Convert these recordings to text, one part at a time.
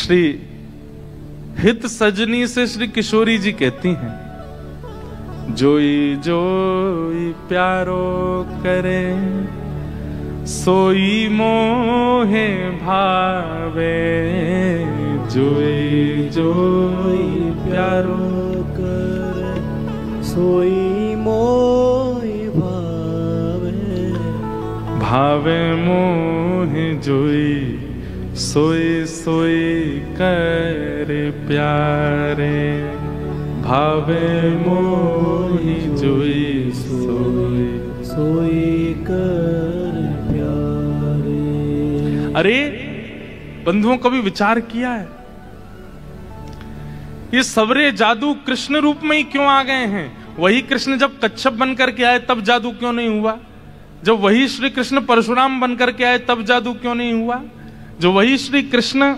श्री हित सजनी से श्री किशोरी जी कहती हैं, जोई जोई प्यारो करे सोई मोहे भावे, जोई जोई प्यारो करे सोई मोहे भावे, भावे मोहे जोई सोई सोई करे प्यारे, भावे मोहि जोई सोई सोई कर प्यारे। अरे बंधुओं, कभी विचार किया है ये सवरे जादू कृष्ण रूप में ही क्यों आ गए हैं? वही कृष्ण जब कच्छप बनकर के आए तब जादू क्यों नहीं हुआ? जब वही श्री कृष्ण परशुराम बनकर के आए तब जादू क्यों नहीं हुआ? जो वही श्री कृष्ण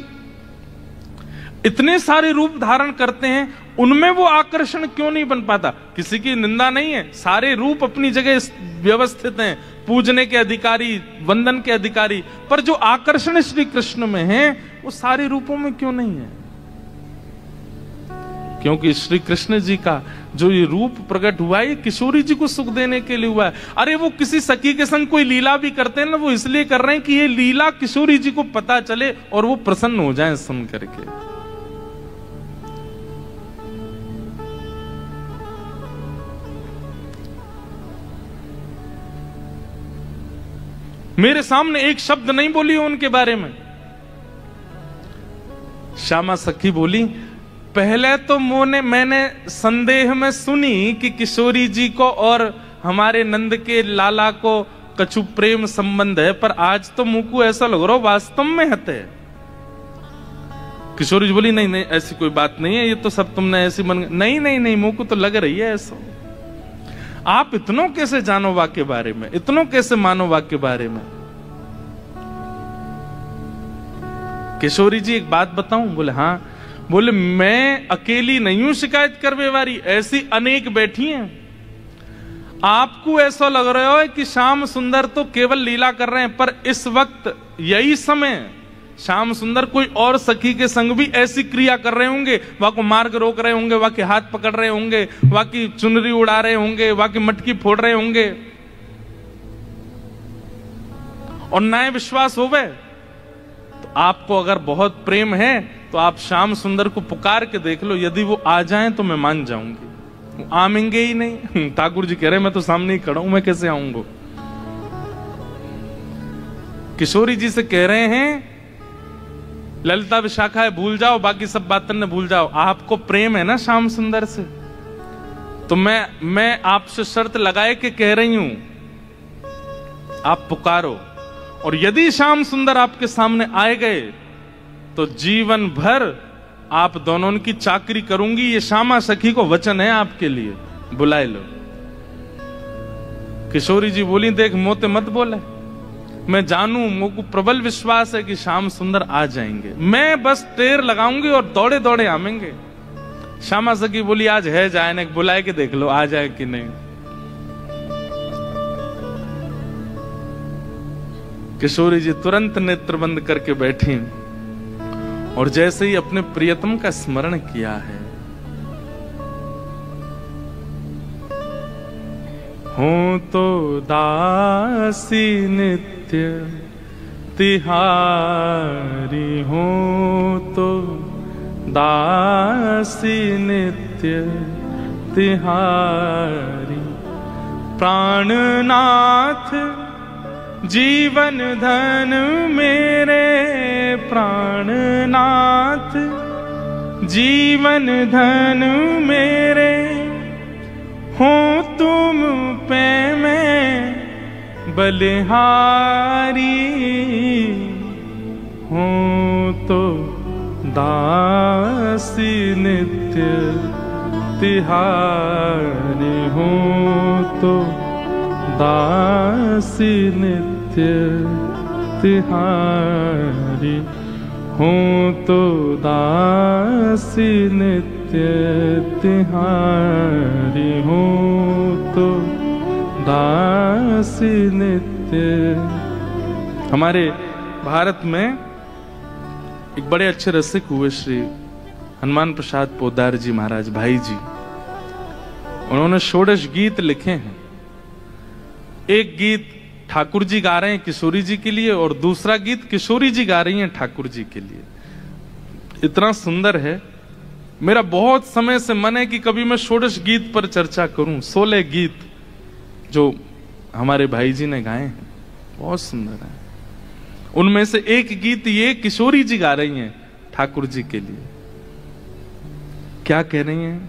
इतने सारे रूप धारण करते हैं, उनमें वो आकर्षण क्यों नहीं बन पाता? किसी की निंदा नहीं है, सारे रूप अपनी जगह व्यवस्थित हैं, पूजने के अधिकारी, वंदन के अधिकारी, पर जो आकर्षण श्री कृष्ण में है वो सारे रूपों में क्यों नहीं है? क्योंकि श्री कृष्ण जी का जो ये रूप प्रकट हुआ है, ये किशोरी जी को सुख देने के लिए हुआ है। अरे वो किसी सखी के संग कोई लीला भी करते हैं ना, वो इसलिए कर रहे हैं कि ये लीला किशोरी जी को पता चले और वो प्रसन्न हो जाएं सुन करके। मेरे सामने एक शब्द नहीं बोली उनके बारे में। श्यामा सखी बोली, पहले तो मैंने संदेह में सुनी कि किशोरी जी को और हमारे नंद के लाला को कछु प्रेम संबंध है, पर आज तो मुंह को ऐसा लग रहा वास्तव में हते। किशोरी जी बोली, नहीं नहीं ऐसी कोई बात नहीं है, ये तो सब तुमने ऐसी मन। नहीं नहीं नहीं, मुंह को तो लग रही है ऐसा। आप इतनों कैसे जानो वाक्य के बारे में, इतनों कैसे मानो वाक्य के बारे में? किशोरी जी एक बात बताऊं? बोले हाँ। बोले मैं अकेली नहीं हूं शिकायत करवे वाली, ऐसी अनेक बैठी हैं। आपको ऐसा लग रहा है कि श्याम सुंदर तो केवल लीला कर रहे हैं, पर इस वक्त यही समय श्याम सुंदर कोई और सखी के संग भी ऐसी क्रिया कर रहे होंगे। वहां को मार्ग रोक रहे होंगे, वहां के हाथ पकड़ रहे होंगे, वहां की चुनरी उड़ा रहे होंगे, वहां की मटकी फोड़ रहे होंगे, और ना विश्वास होवे तो आपको अगर बहुत प्रेम है तो आप श्याम सुंदर को पुकार के देख लो, यदि वो आ जाएं तो मैं मान जाऊंगी। वो आमेंगे ही नहीं। ठाकुर जी कह रहे मैं तो सामने ही खड़ा हूं, मैं कैसे आऊंगा? किशोरी जी से कह रहे हैं ललिता विशाखा है भूल जाओ, बाकी सब बातें न भूल जाओ। आपको प्रेम है ना श्याम सुंदर से, तो मैं आपसे शर्त लगाए के कह रही हूं, आप पुकारो, और यदि श्याम सुंदर आपके सामने आए गए तो जीवन भर आप दोनों की चाकरी करूंगी। ये श्यामा सखी को वचन है आपके लिए, बुलाए लो। किशोरी जी बोली, देख मोते मत बोले, मैं जानू, मुझको प्रबल विश्वास है कि श्याम सुंदर आ जाएंगे, मैं बस टेर लगाऊंगी और दौड़े दौड़े आमेंगे। श्यामा सखी बोली, आज है जाए ना, बुलाए के देख लो आ जाए कि नहीं। किशोरी जी तुरंत नेत्र बंद करके बैठी और जैसे ही अपने प्रियतम का स्मरण किया है, हो तो दासी नित्य तिहारी, हो तो दासी नित्य तिहारी, प्राणनाथ जीवन धन मेरे, प्राणनाथ जीवन धन मेरे, हो तुम पे मैं बलिहारी, हो तो दासी नित्य तिहारी, हो तो दासी नित्य तिहारी, हो तो दासी नित्य तिहारी, हो तो दासी नित्य। हमारे भारत में एक बड़े अच्छे रसिक हुए श्री हनुमान प्रसाद पोद्दार जी महाराज भाई जी, उन्होंने षोडश गीत लिखे हैं। एक गीत ठाकुर जी गा रहे हैं किशोरी जी के लिए और दूसरा गीत किशोरी जी गा रही हैं ठाकुर जी के लिए। इतना सुंदर है। मेरा बहुत समय से मन है कि कभी मैं षोडश गीत पर चर्चा करूं। 16 गीत जो हमारे भाई जी ने गाए हैं बहुत सुंदर है। उनमें से एक गीत ये किशोरी जी गा रही हैं ठाकुर जी के लिए। क्या कह रही हैं?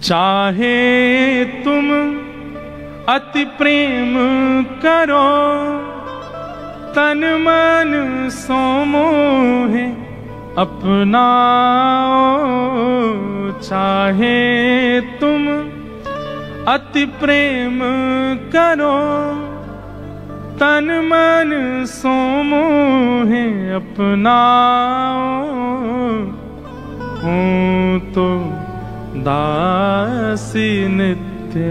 चाहे तुम अति प्रेम करो, तन मन सो मोहे अपनाओ। चाहे तुम अति प्रेम करो, तन मन सो मोहे अपनाओ। हूँ तो दासी नित्य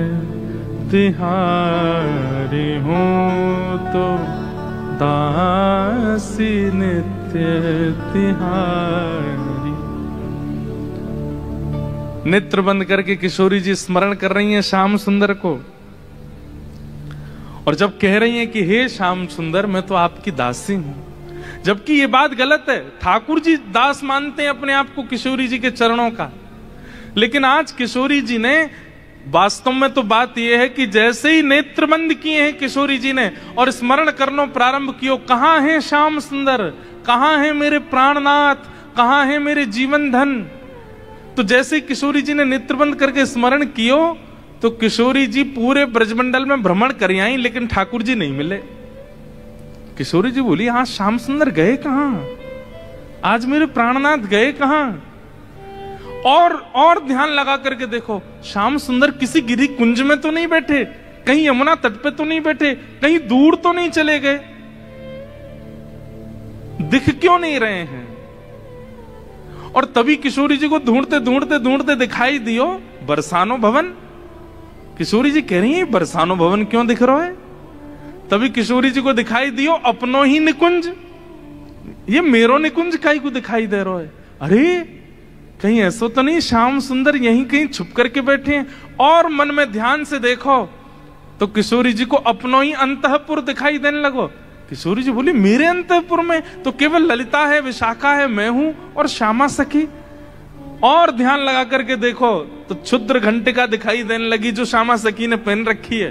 तिहारी, हूँ तो दासी नित्य तिहारी। नेत्र बंद करके किशोरी जी स्मरण कर रही हैं श्याम सुंदर को, और जब कह रही हैं कि हे श्याम सुंदर मैं तो आपकी दासी हूं, जबकि ये बात गलत है। ठाकुर जी दास मानते हैं अपने आप को किशोरी जी के चरणों का, लेकिन आज किशोरी जी ने वास्तव में तो बात यह है कि जैसे ही नेत्र बंद किए हैं किशोरी जी ने और स्मरण करना प्रारंभ किया, कहां है श्याम सुंदर, कहां है मेरे प्राणनाथ, कहां है मेरे जीवन धन। तो जैसे किशोरी जी ने नेत्र बंद करके स्मरण कियो तो किशोरी जी पूरे ब्रजमंडल में भ्रमण कर आई, लेकिन ठाकुर जी नहीं मिले। किशोरी जी बोली हाँ श्याम सुंदर गए कहां, आज मेरे प्राणनाथ गए कहां। और ध्यान लगा करके देखो, श्याम सुंदर किसी गिरी कुंज में तो नहीं बैठे, कहीं यमुना तट पे तो नहीं बैठे, कहीं दूर तो नहीं चले गए, दिख क्यों नहीं रहे हैं। और तभी किशोरी जी को ढूंढते ढूंढते ढूंढते दिखाई दियो बरसानो भवन। किशोरी जी कह रही है बरसानो भवन क्यों दिख रहा है? तभी किशोरी जी को दिखाई दियो अपनो ही निकुंज, ये मेरो निकुंज काई को दिखाई दे रहा है। अरे कहीं ऐसा तो नहीं श्याम सुंदर यहीं कहीं छुप करके बैठे हैं। और मन में ध्यान से देखो तो किशोरी जी को अपनो ही अंतःपुर दिखाई देने लगो। किशोरी जी बोली मेरे अंतःपुर में तो केवल ललिता है, विशाखा है, मैं हूं और श्यामा सखी। और ध्यान लगा करके देखो तो क्षुद्र घंटिका दिखाई देने लगी जो श्यामा सखी ने पहन रखी है।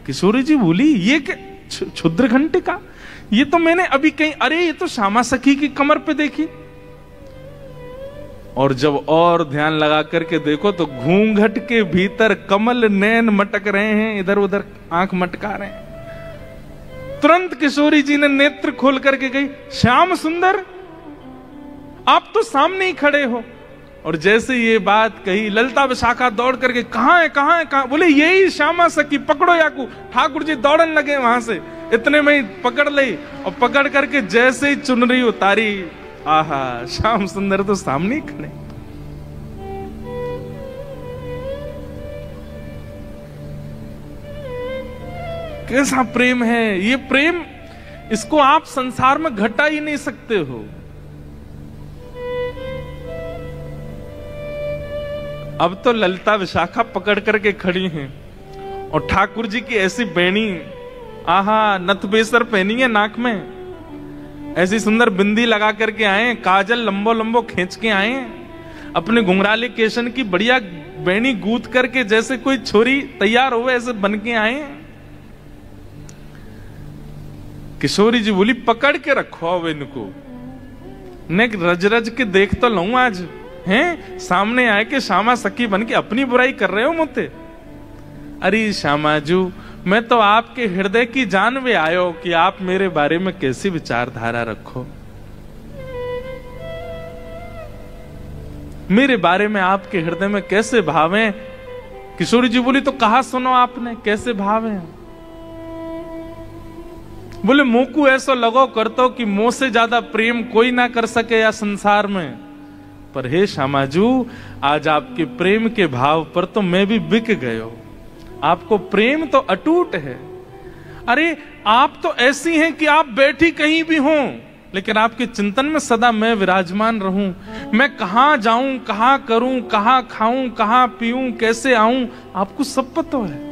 किशोरी जी बोली ये क्या क्षुद्र घंटिका, ये तो मैंने अभी कहीं, अरे ये तो श्यामा सखी की कमर पे देखी। और जब और ध्यान लगा करके देखो तो घूंघट के भीतर कमल नैन मटक रहे हैं, इधर उधर आंख मटका रहे हैं। तुरंत किशोरी जी ने नेत्र खोल करके गई श्याम सुंदर आप तो सामने ही खड़े हो। और जैसे ये बात कही ललिता विशाखा दौड़ करके कहां है कहां है कहां, बोले यही श्यामा सखी, पकड़ो याकू। ठाकुर जी दौड़न लगे वहां से, इतने में ही पकड़ ली और पकड़ करके जैसे ही चुनरी उतारी, आहा श्याम सुंदर तो सामने ही खड़े। कैसा प्रेम है ये प्रेम, इसको आप संसार में घटा ही नहीं सकते हो। अब तो ललिता विशाखा पकड़ करके खड़ी हैं और ठाकुर जी की ऐसी बेणी, आहा नथ बेसर पहनी है नाक में, ऐसी सुंदर बिंदी लगा करके आए, काजल लंबो लंबो खींच के आए, अपने घुंघराले केशन की बढ़िया बेणी गूंथ करके जैसे कोई छोरी तैयार हो ऐसे बन के आए। किशोरी जी बोली पकड़ के रखो अब इनको, ने रज रज के देख तो लूं आज, हैं सामने आए के श्यामा सखी बन के अपनी बुराई कर रहे हो मुझे। अरे श्यामाजू मैं तो आपके हृदय की जान में आयो कि आप मेरे बारे में कैसी विचारधारा रखो, मेरे बारे में आपके हृदय में कैसे भाव हैं। किशोरी जी बोली तो कहा सुनो आपने कैसे भाव हैं। बोले मुंह को ऐसा लगो करतो कि मुंह से ज्यादा प्रेम कोई ना कर सके या संसार में, पर हे श्यामाजू आज आपके प्रेम के भाव पर तो मैं भी बिक गयो। आपको प्रेम तो अटूट है। अरे आप तो ऐसी हैं कि आप बैठी कहीं भी हो लेकिन आपके चिंतन में सदा मैं विराजमान रहूं। मैं कहां जाऊं, कहां करूं, कहां खाऊं, कहां पीऊं, कैसे आऊं, आपको सब पता है।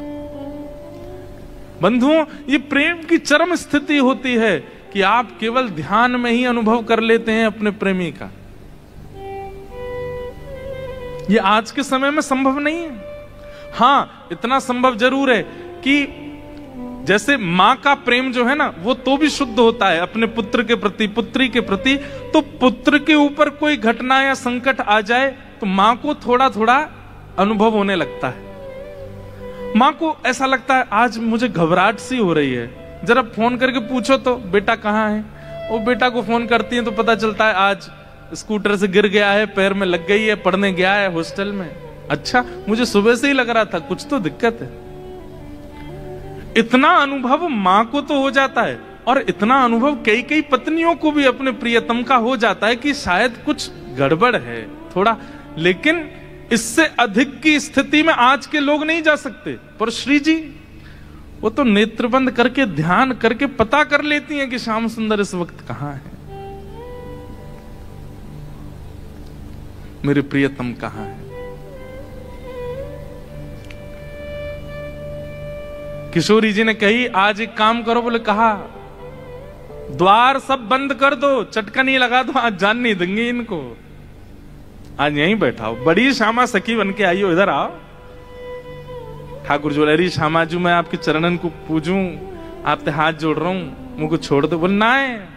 बंधुओं, ये प्रेम की चरम स्थिति होती है कि आप केवल ध्यान में ही अनुभव कर लेते हैं अपने प्रेमी का। ये आज के समय में संभव नहीं है। हां, इतना संभव जरूर है कि जैसे मां का प्रेम जो है ना, वो तो भी शुद्ध होता है अपने पुत्र के प्रति, पुत्री के प्रति। तो पुत्र के ऊपर कोई घटना या संकट आ जाए तो मां को थोड़ा थोड़ा अनुभव होने लगता है। मां को ऐसा लगता है आज मुझे घबराहट सी हो रही है, जरा फोन करके पूछो तो बेटा कहाँ है। वो बेटा को फोन करती है तो पता चलता है आज स्कूटर से गिर गया है, पैर में लग गई है, पढ़ने गया है हॉस्टल में। अच्छा, मुझे सुबह से ही लग रहा था कुछ तो दिक्कत है। इतना अनुभव मां को तो हो जाता है, और इतना अनुभव कई कई पत्नियों को भी अपने प्रियतम का हो जाता है कि शायद कुछ गड़बड़ है थोड़ा। लेकिन इससे अधिक की स्थिति में आज के लोग नहीं जा सकते। पर श्री जी वो तो नेत्र बंद करके ध्यान करके पता कर लेती हैं कि श्याम सुंदर इस वक्त कहां है, मेरे प्रियतम कहां है। किशोरी जी ने कही आज एक काम करो, बोले कहा द्वार सब बंद कर दो, चटकन ही लगा दो, आज जान नहीं देंगे इनको, आज यहीं बैठाओ। बड़ी श्यामा सखी बन के आई हो, इधर आओ। ठाकुर जो अरे श्यामा जी मैं आपके चरणन को पूजूं, आपसे हाथ जोड़ रहा हूं, मुझको छोड़ दो। बोल ना है,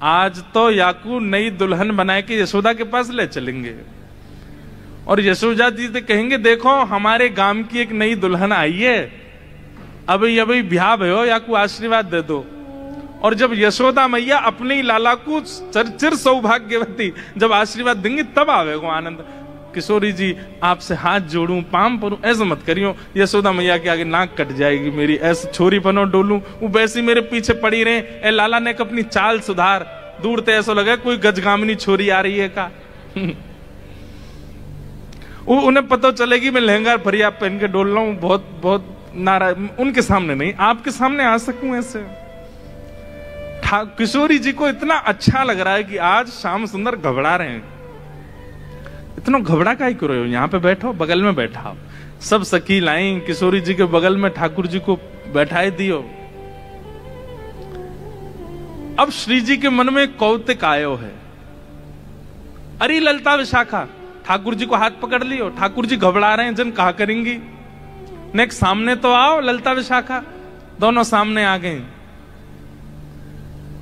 आज तो याकू नई दुल्हन बना के यशोदा के पास ले चलेंगे, और यशोदा जी से कहेंगे देखो हमारे गांव की एक नई दुल्हन आई है, अभी अभी ब्याह भयो, याकू आशीर्वाद दे दो। और जब यशोदा मैया अपने ही लाला को चिर सौभाग्यवती जब आशीर्वाद देंगे तब आवेगा आनंद। किशोरी जी आपसे हाथ जोड़ूं, पाम परूं, ऐसा मत करियो, यशोदा मैया के आगे नाक कट जाएगी मेरी, ऐसे छोरी पनो डोलूं, वो वैसी मेरे पीछे पड़ी रहे। ए लाला ने अपनी चाल सुधार, दूर ते ऐसा लगा कोई गजगामिनी छोरी आ रही है का। उन्हें पता चलेगी मैं लहंगा फरिया पहन के डोल रहा हूं, बहुत बहुत नाराज। उनके सामने नहीं, आपके सामने आ सकूं ऐसे। किशोरी जी को इतना अच्छा लग रहा है कि आज श्याम सुंदर घबरा रहे हैं। इतना घबरा काहे क्यों रहे हो, यहाँ पे बैठो, बगल में बैठाओ। सब सखी लाई किशोरी जी के बगल में ठाकुर जी को बैठाए दियो। अब श्री जी के मन में कौतिक आयो है, अरे ललता विशाखा, ठाकुर जी को हाथ पकड़ लियो, ठाकुर जी घबरा रहे हैं, जन कहा करेंगी। नेक्स्ट सामने तो आओ ललता विशाखा, दोनों सामने आ गए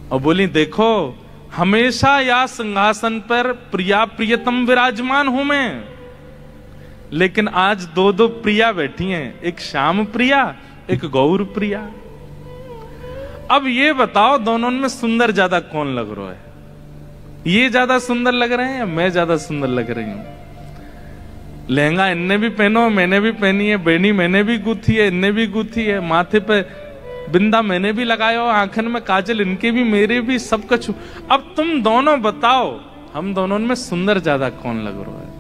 और बोली देखो हमेशा या सिंहासन पर प्रिया प्रियतम विराजमान हूं मैं, लेकिन आज दो दो प्रिया बैठी हैं, एक श्याम प्रिया एक गौर प्रिया। अब ये बताओ दोनों में सुंदर ज्यादा कौन लग रहा है? ये ज्यादा सुंदर लग रहे हैं या मैं ज्यादा सुंदर लग रही हूं? लहंगा इनने भी पहनो, मैंने भी पहनी है, बेनी मैंने भी गूथी है, इनने भी गूथी है, माथे पे बिंदा मैंने भी लगाया, आंखन में काजल इनके भी मेरे भी, सब कुछ। अब तुम दोनों बताओ हम दोनों में सुंदर ज्यादा कौन लग रहा है?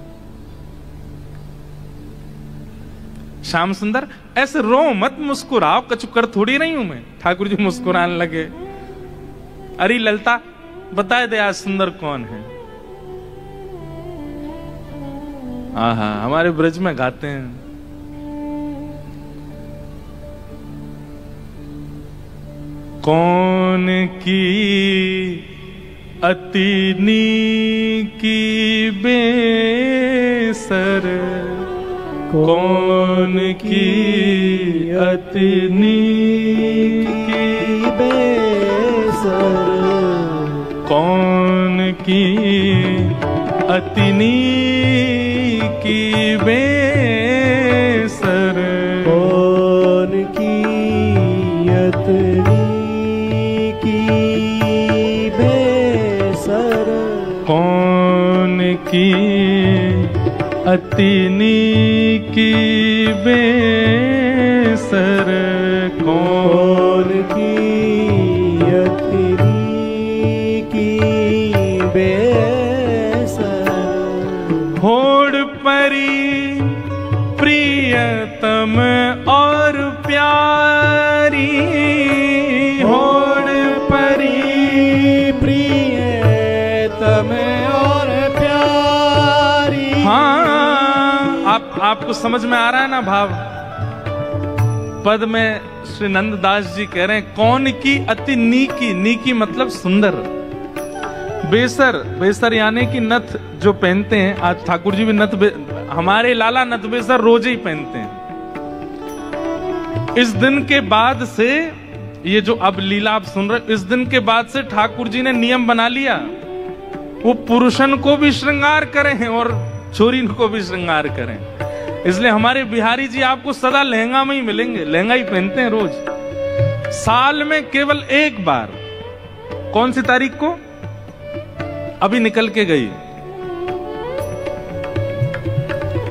श्याम सुंदर ऐसे रो मत, मुस्कुराओ, कचुकर थोड़ी नहीं हूं मैं। ठाकुर जी मुस्कुराने लगे, अरे ललता बताए दे आज सुंदर कौन है? आहा, हमारे ब्रज में गाते हैं, कौन की अतिनी की बेसर, कौन की अतिनी की बेसर, कौन की अतिनी की बेसर, कौन की अतिनी की बेसर, कौन की अतिनी की बेसर, कौन की अतिनी की बेसर, होड़ परी प्रियतम और प्यारी, होड़ परी प्रिय आपको समझ में आ रहा है ना भाव? पद में श्री नंददास जी कह रहे हैं कौन की अति नीकी, नीकी मतलब सुंदर, बेसर, बेसर यानी कि नथ जो पहनते हैं, आज ठाकुर जी भी नथ, हमारे लाला नथ बेसर रोज ही पहनते हैं। इस दिन के बाद से, ये जो अब लीला आप सुन रहे, इस दिन के बाद से ठाकुर जी ने नियम बना लिया, वो पुरुषन को भी श्रृंगार करें और छोरी को भी श्रृंगार करें। इसलिए हमारे बिहारी जी आपको सदा लहंगा में ही मिलेंगे, लहंगा ही पहनते हैं रोज। साल में केवल एक बार, कौन सी तारीख को अभी निकल के गई,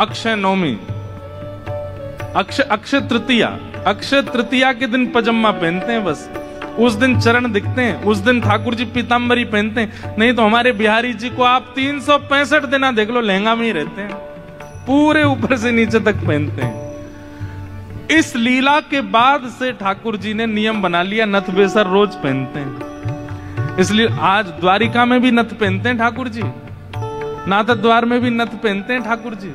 अक्षय नवमी, अक्षय तृतीया, अक्षय तृतीया के दिन पजामा पहनते हैं, बस उस दिन चरण दिखते हैं, उस दिन ठाकुर जी पीतांबरी पहनते हैं। नहीं तो हमारे बिहारी जी को आप 365 दिन देख लो लहंगा में ही रहते हैं, पूरे ऊपर से नीचे तक पहनते हैं। इस लीला के बाद से ठाकुर जी ने नियम बना लिया नथ बेसर रोज पहनते हैं। इसलिए आज द्वारिका में भी नथ पहनते हैं ठाकुर जी, नाथ द्वार में भी नथ पहनते हैं ठाकुर जी।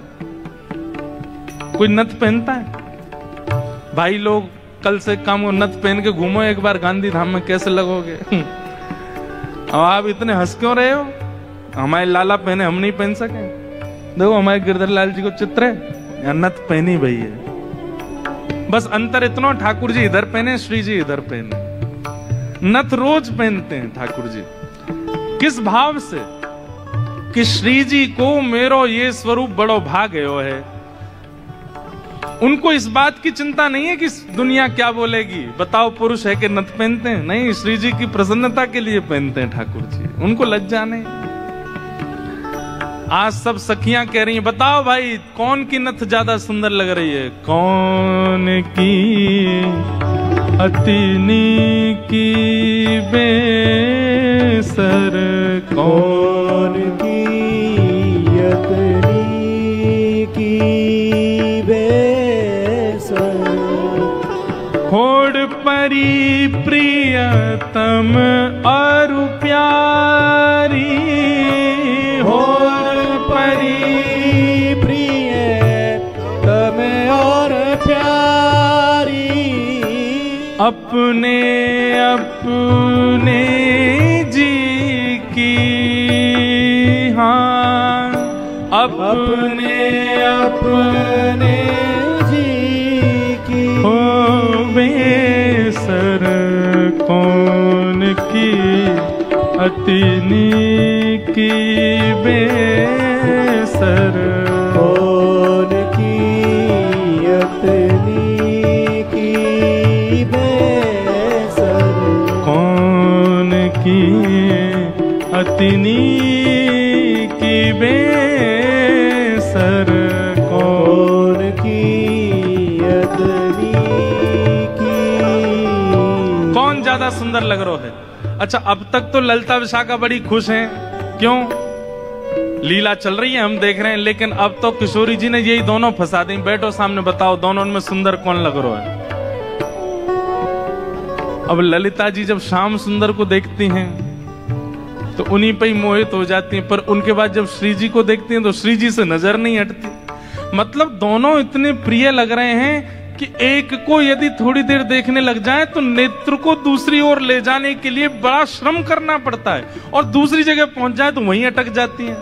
कोई नथ पहनता है? भाई लोग कल से काम नथ पहन के घूमो एक बार गांधी धाम में, कैसे लगोगे? अब आप इतने हंस क्यों रहे हो? हमारे लाला पहने, हम नहीं पहन सके? देखो हमारे गिरधर लाल जी को चित्र है, या नथ पहनी भई है। बस अंतर इतना, ठाकुर जी इधर पहने, श्री जी इधर पहने। नथ रोज पहनते हैं ठाकुर जी। किस भाव से? कि श्री जी को मेरो ये स्वरूप बड़ो भाग्यो है। उनको इस बात की चिंता नहीं है कि दुनिया क्या बोलेगी, बताओ पुरुष है कि नथ पहनते हैं। नहीं, श्री जी की प्रसन्नता के लिए पहनते हैं ठाकुर जी, उनको लज्जा नहीं। आज सब सखियां कह रही हैं बताओ भाई कौन की नथ ज्यादा सुंदर लग रही है? कौन की अति नीकी बेसर, कौन की अति नीकी बेसर, होड़ परी प्रियतम और प्यारी, होड़ परी प्रियतम और प्यारी, अपने अपने जी की, हाँ अपने अपने जी की, हो बेसर कौन की अति नीकी बेसर, कौन की अति नीकी बेसर, कौन की अति नीकी बेसर, कौन की अति नीकी। कौन ज्यादा सुंदर लग रहा है? अच्छा, अब तक तो ललिता विशाखा बड़ी खुश हैं, क्यों? लीला चल रही है, हम देख रहे हैं, लेकिन अब तो किशोरी जी ने यही दोनों फंसा दी। बैठो सामने, बताओ दोनों में सुंदर कौन लग रहा है? अब ललिता जी जब श्याम सुंदर को देखती हैं तो उन्हीं पे ही मोहित हो जाती हैं, पर उनके बाद जब श्री जी को देखती हैं तो श्री जी से नजर नहीं हटती। मतलब दोनों इतने प्रिय लग रहे हैं कि एक को यदि थोड़ी देर देखने लग जाए तो नेत्र को दूसरी ओर ले जाने के लिए बड़ा श्रम करना पड़ता है, और दूसरी जगह पहुंच जाए तो वहीं अटक जाती है।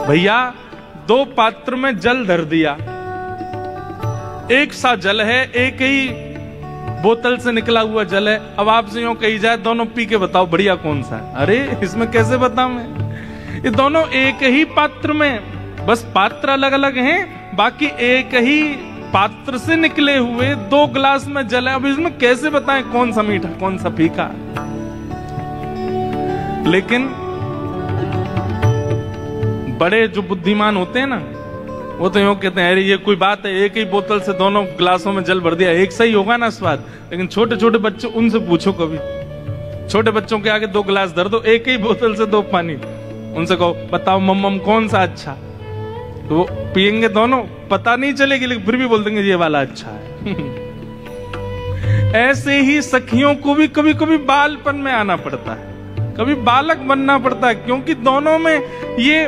भैया, दो पात्र में जल धर दिया, एक सा जल है, एक ही बोतल से निकला हुआ जल है। अब आपसे यूं कही जाए दोनों पी के बताओ बढ़िया कौन सा है? अरे इसमें कैसे बताऊं मैं? ये दोनों एक ही पात्र में, बस पात्र अलग अलग हैं, बाकी एक ही पात्र से निकले हुए दो गिलास में जल है। अब इसमें कैसे बताएं कौन सा मीठा कौन सा फीका? लेकिन बड़े जो बुद्धिमान होते हैं ना, वो तो यूं कहते हैं अरे ये कोई बात है, एक ही बोतल से दोनों गिलासों में जल भर दिया, एक सही होगा ना स्वाद। लेकिन छोटे छोटे बच्चे, उनसे पूछो कभी, छोटे बच्चों के आगे दो गिलास धर दो, एक ही बोतल से दो पानी, उनसे कहो बताओ मम्मम कौन सा अच्छा, तो वो पियेंगे दोनों, पता नहीं चलेगी, लेकिन फिर भी बोल देंगे ये वाला अच्छा है। ऐसे ही सखियों को भी कभी कभी बालपन में आना पड़ता है, कभी बालक बनना पड़ता है, क्योंकि दोनों में ये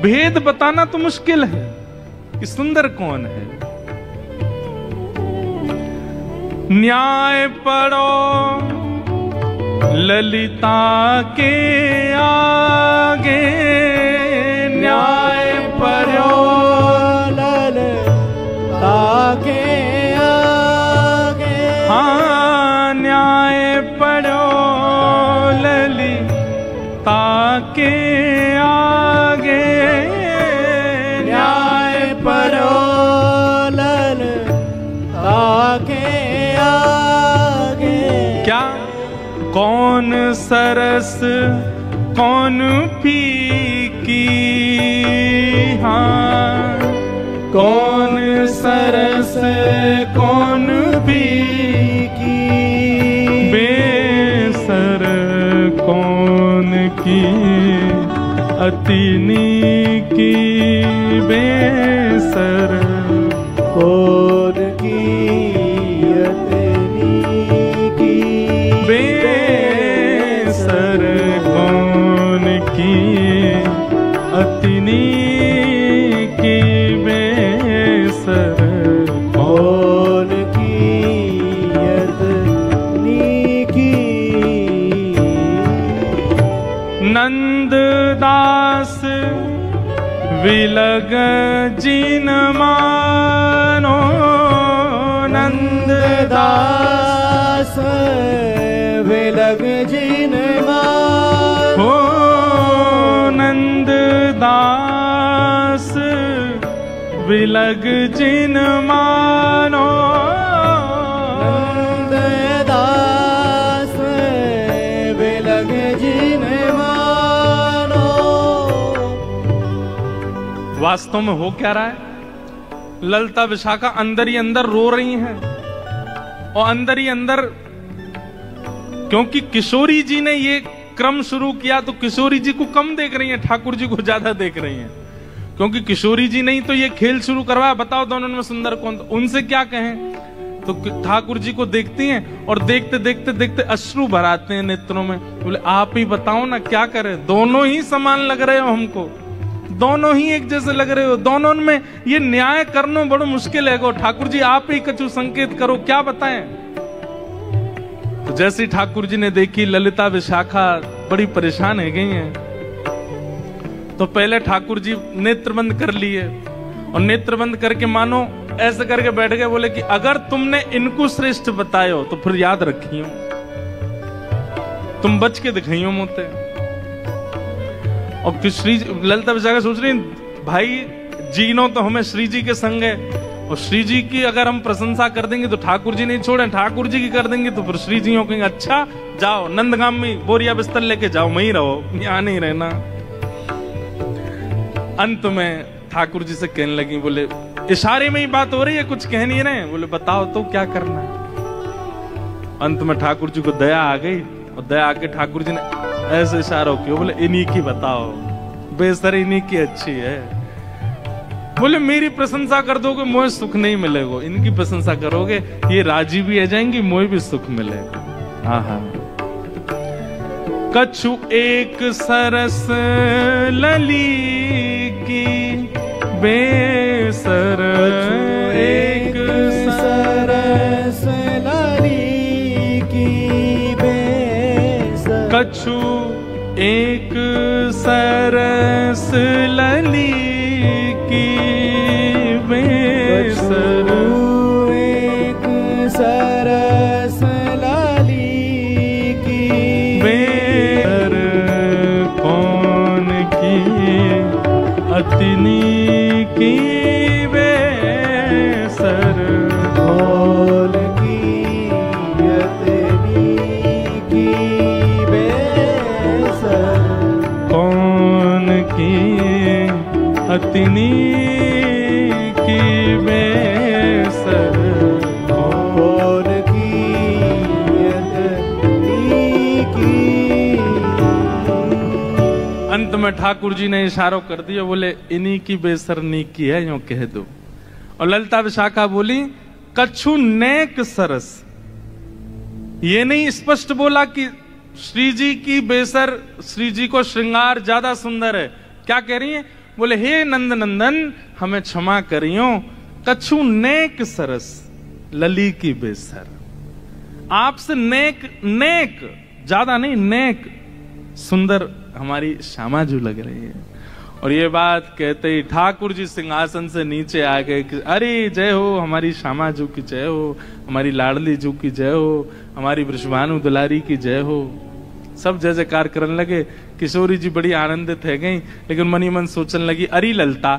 भेद बताना तो मुश्किल है। कि सुंदर कौन है। न्याय पढ़ो ललिता के आगे, न्याय पढ़ो ललिता के आगे। हाँ, न्याय पढ़ो ललिता के आगे, न्याय पढ़ो ललिता के आगे। क्या कौन सरस कौन फीकी, हाँ कौन सरस कौन फीकी, बेसर कौन की अति नीकी, बेसर कौन की अति नीकी, बेसर कौन की अति नीकी, बेसर कौन की अति नीकी। नंददास विलग जिन मानो, नंददास विलग जिन मानो, हो नंददास विलग जिन मानो, नंददास विलग जिन मानो। वास्तव में हो क्या रहा है? ललिता विशाखा अंदर ही अंदर रो रही हैं, और अंदर ही अंदर, क्योंकि किशोरी जी ने ये क्रम शुरू किया तो किशोरी जी को कम देख रही हैं, ठाकुर जी को ज्यादा देख रही हैं, क्योंकि किशोरी जी नहीं तो ये खेल शुरू करवाया। बताओ दोनों में सुंदर कौन? उनसे क्या कहें? तो ठाकुर जी को देखती हैं और देखते देखते देखते अश्रु भराते हैं नेत्रों में। बोले आप ही बताओ ना क्या करें, दोनों ही समान लग रहे हो हमको, दोनों ही एक जैसे लग रहे हो, दोनों में ये न्याय करना बड़ा मुश्किल है। ठाकुर जी आप ही कछु संकेत करो, क्या बताएं? तो जैसे ठाकुर जी ने देखी ललिता विशाखा बड़ी परेशान है गई हैं, तो पहले ठाकुर जी नेत्र बंद कर लिए, और नेत्र बंद करके मानो ऐसे करके बैठ गए। बोले कि अगर तुमने इनको श्रेष्ठ बतायो तो फिर याद रखियो, तुम बच के दिखाइयो मोते। और फिर श्री ललिता विशाखा सोच रही भाई जीनो तो हमें श्री जी के संग है, और श्री जी की अगर हम प्रशंसा कर देंगे तो ठाकुर जी नहीं छोड़े, ठाकुर जी की कर देंगे तो फिर श्री जी हो कहेंगे अच्छा जाओ नंदगाम में बोरिया बिस्तर लेके जाओ, वहीं रहो, यहां नहीं रहना। अंत में ठाकुर जी से कहने लगी, बोले इशारे में ही बात हो रही है, कुछ कह नहीं रहे। बोले बताओ तो क्या करना है। अंत में ठाकुर जी को दया आ गई, और दया आके ठाकुर जी ने ऐसे इशारा किया, बोले इन्हीं की बताओ, बेसर इन्हीं की अच्छी है। बोले मेरी प्रशंसा कर दोगे मोहे सुख नहीं मिलेगा, इनकी प्रशंसा करोगे ये राजी भी आ जाएंगी, मोहे भी सुख मिलेगा। हाँ हाँ। कछु एक सरस लली की बेसर, एक सरस लली की बेसर, कछु एक सरस लली की बेसर, एक सरस लली की बेसर कौन की अतिनी की बेसर, कौन की अतिनी की बेसर, कौन की अतिनी की बेसर, कौन की अतिनी की। अंत में ठाकुर जी ने इशारों कर दिया, बोले इन्हीं की बेसर नीक की है, यूं कह दो। और ललिता विशाखा बोली कछु नेक सरस, ये नहीं स्पष्ट बोला कि श्री जी की बेसर, श्री जी को श्रृंगार ज्यादा सुंदर है। क्या कह रही है? बोले हे नंद नंदन हमें क्षमा करियो, कछु नेक सरस लली की बेसर। आपसे नेक, नेक ज्यादा नहीं, नेक सुंदर हमारी श्यामाजू लग रही है। और ये बात कहते ही ठाकुर जी सिंहासन से नीचे आ गए कि अरे जय हो, हमारी श्यामाजू की जय हो, हमारी लाडली जू की जय हो, हमारी वृषभानु दुलारी की जय हो। सब जय जयकार करने लगे। किशोरी जी बड़ी आनंदित है गई, लेकिन मनी मन सोचने लगी अरे ललता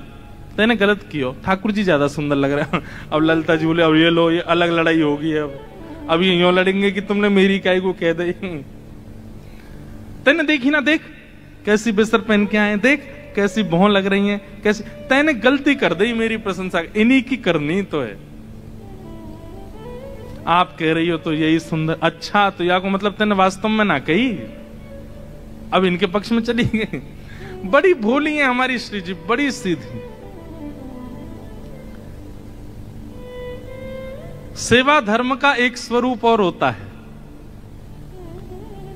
तेने गलत कियो, ठाकुर जी ज्यादा सुंदर लग रहे हैं। अब ललता जी बोले अब ये लो, ये अलग लड़ाई होगी, अब ये यूं लड़ेंगे कि तुमने मेरी काय को कह दी। तेने देखी ना, देख कैसी बेसर पहन के आए, देख कैसी बहु लग रही हैं, कैसी। तैने गलती कर दी, मेरी प्रशंसा इन्हीं की करनी तो है। आप कह रही हो तो यही सुंदर, अच्छा तो या को मतलब तेने वास्तव में ना कही, अब इनके पक्ष में चली गई। बड़ी भोली है हमारी श्री जी, बड़ी सीधी। सेवा धर्म का एक स्वरूप और होता है,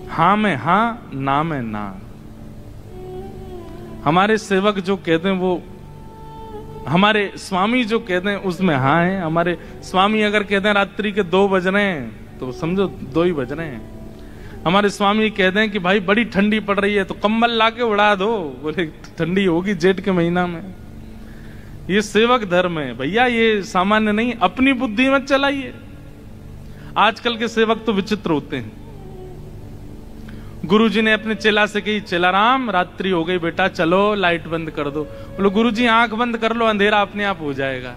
हां में हां, ना में ना। हमारे सेवक जो कहते हैं वो, हमारे स्वामी जो कहते हैं उसमें हाँ है। हमारे स्वामी अगर कहते हैं रात्रि के 2 बज रहे हैं तो समझो 2 ही बज रहे हैं। हमारे स्वामी कहते हैं कि भाई बड़ी ठंडी पड़ रही है तो कंबल लाके उड़ा दो, बोले ठंडी होगी जेठ के महीना में। ये सेवक धर्म है भैया, ये सामान्य नहीं, अपनी बुद्धि मत चलाइए। आजकल के सेवक तो विचित्र होते हैं। गुरुजी ने अपने चेला से कही, चेला राम रात्रि हो गई बेटा, चलो लाइट बंद कर दो। बोलो गुरुजी आंख बंद कर लो, अंधेरा अपने आप हो जाएगा।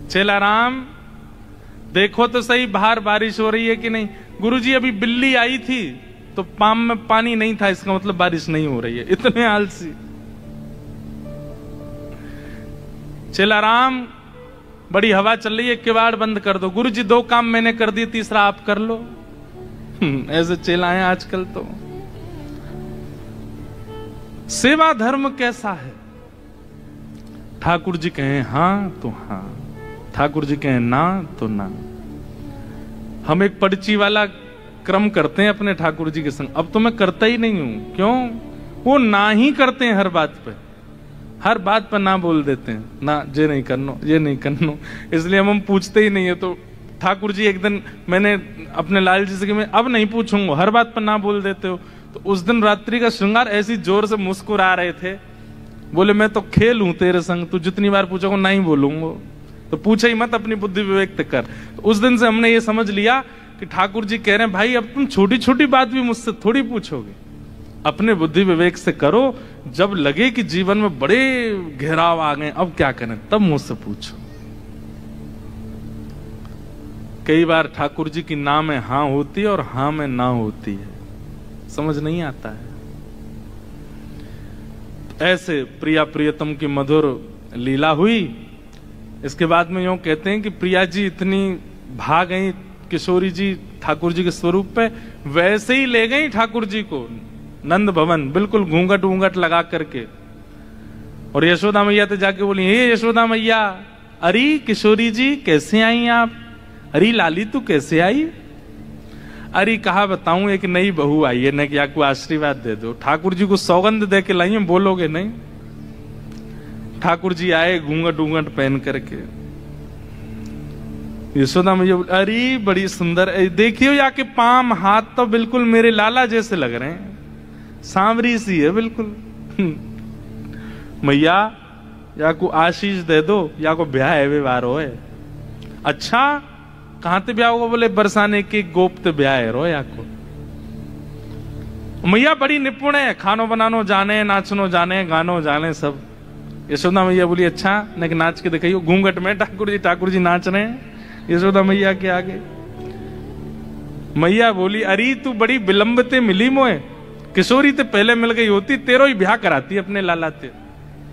चेला राम देखो तो सही बाहर बारिश हो रही है कि नहीं। गुरुजी अभी बिल्ली आई थी तो पाम में पानी नहीं था, इसका मतलब बारिश नहीं हो रही है। इतने आलसी। चेला राम बड़ी हवा चल रही है, किवाड़ बंद कर दो। गुरुजी 2 काम मैंने कर दिए, तीसरा आप कर लो। ऐसे चेला है आजकल तो। सेवा धर्म कैसा है? ठाकुर जी कहें हां तो हां, ठाकुर जी कहें ना तो ना। हम एक पर्ची वाला क्रम करते हैं अपने ठाकुर जी के संग। अब तो मैं करता ही नहीं हूं। क्यों? वो ना ही करते हैं हर बात पे, हर बात पर ना बोल देते हैं, ना ये नहीं करनो, ये नहीं करनो, इसलिए हम पूछते ही नहीं है। तो ठाकुर जी एक दिन मैंने अपने लाल जी से कि मैं अब नहीं पूछूंगा, हर बात पर ना बोल देते हो। तो उस दिन रात्रि का श्रृंगार ऐसी जोर से मुस्कुरा रहे थे, बोले मैं तो खेल हूं तेरे संग, तू जितनी बार पूछोगे नहीं बोलूंगा, तो पूछे ही मत, अपनी बुद्धि विवेक कर। तो उस दिन से हमने ये समझ लिया कि ठाकुर जी कह रहे हैं भाई अब तुम छोटी छोटी बात भी मुझसे थोड़ी पूछोगे, अपने बुद्धि विवेक से करो। जब लगे कि जीवन में बड़े घेराव आ गए, अब क्या करें, तब मुझसे पूछो। कई बार ठाकुर जी की ना में हां होती है और हां में ना होती है, समझ नहीं आता है। ऐसे प्रिया प्रियतम की मधुर लीला हुई। इसके बाद में यूं कहते हैं कि प्रिया जी इतनी भाग गई किशोरी जी ठाकुर जी के स्वरूप पे, वैसे ही ले गई ठाकुर जी को नंद भवन, बिल्कुल घूंघट वूंघट लगा करके। और यशोदा मैया तो जाके बोली, हे यशोदा मैया, अरे किशोरी जी कैसे आई आप? अरे लाली तू कैसे आई? अरे कहा बताऊं, एक नई बहू आई है, न क्या को आशीर्वाद दे दो। ठाकुर जी को सौगंध दे के लाई, बोलोगे नहीं? ठाकुर जी आए घूंघट वूंघट पहन करके। यशोदा मैया अरे बड़ी सुंदर, देखियो या के पाम हाथ तो बिल्कुल मेरे लाला जैसे लग रहे हैं, सांवरी सी है बिल्कुल। मैया या को आशीष दे दो, या को ब्याह है व्यवहार हो है। अच्छा कहां ते ब्याह होगा? बोले बरसाने के गोप ते ब्याह है रो या को। मैया बड़ी निपुण है, खानो बनानो जाने, नाचनो जाने, गानो जाने सब। यशोदा मैया बोली अच्छा न नाच के दिखाइयो। घूंघट में ठाकुर जी नाच रहे हैं यशोदा मैया के आगे। मैया बोली अरे तू बड़ी विलंबते मिली मोए, किशोरी ते पहले मिल गई होती, तेरो ही ब्याह कराती अपने लाला ते।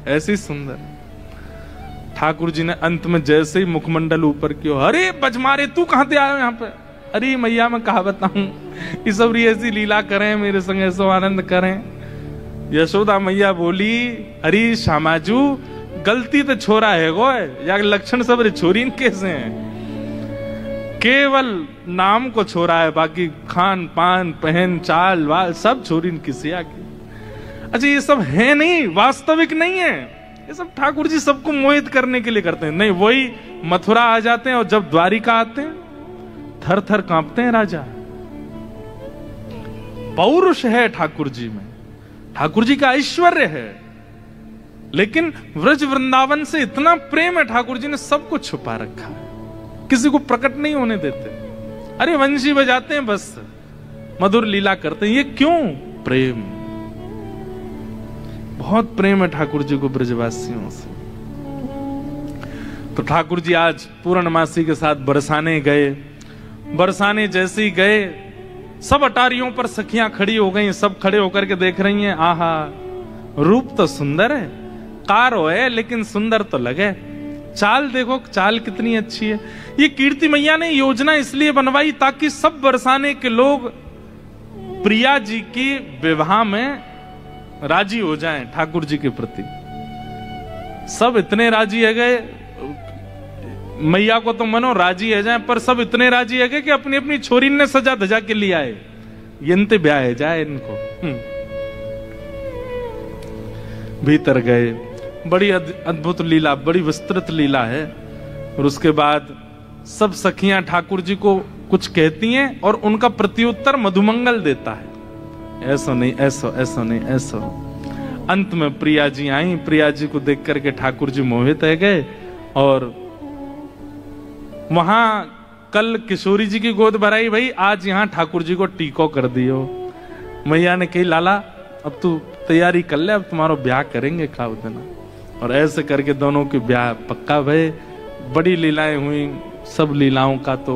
ऐसी सुंदर। ठाकुर जी ने अंत में जैसे ही मुखमंडल ऊपर किया, अरे बजमारे तू कहां से आयो यहाँ पे? अरे मैया मैं कहा बताऊं, इस सब ऐसी लीला करें मेरे संग, ऐसो आनंद करें। यशोदा मैया बोली अरे श्यामाजू गलती तो छोरा है गो, या लक्षण सब रे छोरी कैसे हैं? केवल नाम को छोड़ा है, बाकी खान पान पहन चाल वाल सब छोरी किसी आगे। अच्छा ये सब है नहीं, वास्तविक नहीं है, ये सब ठाकुर जी सबको मोहित करने के लिए करते हैं। नहीं, वही मथुरा आ जाते हैं और जब द्वारिका आते हैं थर थर कांपते हैं राजा। पौरुष है ठाकुर जी में, ठाकुर जी का ऐश्वर्य है, लेकिन व्रज वृंदावन से इतना प्रेम है, ठाकुर जी ने सब कुछ छुपा रखा है, किसी को प्रकट नहीं होने देते। अरे वंशी बजाते हैं बस, मधुर लीला करते हैं, ये क्यों? प्रेम, बहुत प्रेम है ठाकुर जी को ब्रजवासियों से। तो ठाकुर जी आज पूर्णमासी के साथ बरसाने गए। बरसाने जैसे ही गए, सब अटारियों पर सखियां खड़ी हो गई, सब खड़े होकर के देख रही हैं, आहा रूप तो सुंदर है, कारो है लेकिन सुंदर तो लगे, चाल देखो चाल कितनी अच्छी है। ये कीर्ति मैया ने योजना इसलिए बनवाई ताकि सब बरसाने के लोग प्रिया जी की विवाह में राजी हो जाएं ठाकुर जी के प्रति। सब इतने राजी है गए, मैया को तो मनो राजी है जाए, पर सब इतने राजी है गए कि अपनी अपनी छोरी ने सजा धजा के लिए आए, यंते ब्याह जाए इनको। भीतर गए, बड़ी अद्भुत लीला, बड़ी विस्तृत लीला है। और उसके बाद सब सखियां ठाकुर जी को कुछ कहती हैं और उनका प्रत्युत्तर मधुमंगल देता है, ऐसा नहीं ऐसा, ऐसा नहीं ऐसा। अंत में प्रिया जी आई, प्रिया जी को देख करके ठाकुर जी मोहित है गए। और वहां कल किशोरी जी की गोद भराई, भाई आज यहां ठाकुर जी को टीको कर दियो। मैया ने कही लाला अब तू तैयारी कर ले, अब तुम्हारा ब्याह करेंगे खाओ देना। और ऐसे करके दोनों के ब्याह पक्का भय। बड़ी लीलाएं हुई, सब लीलाओं का तो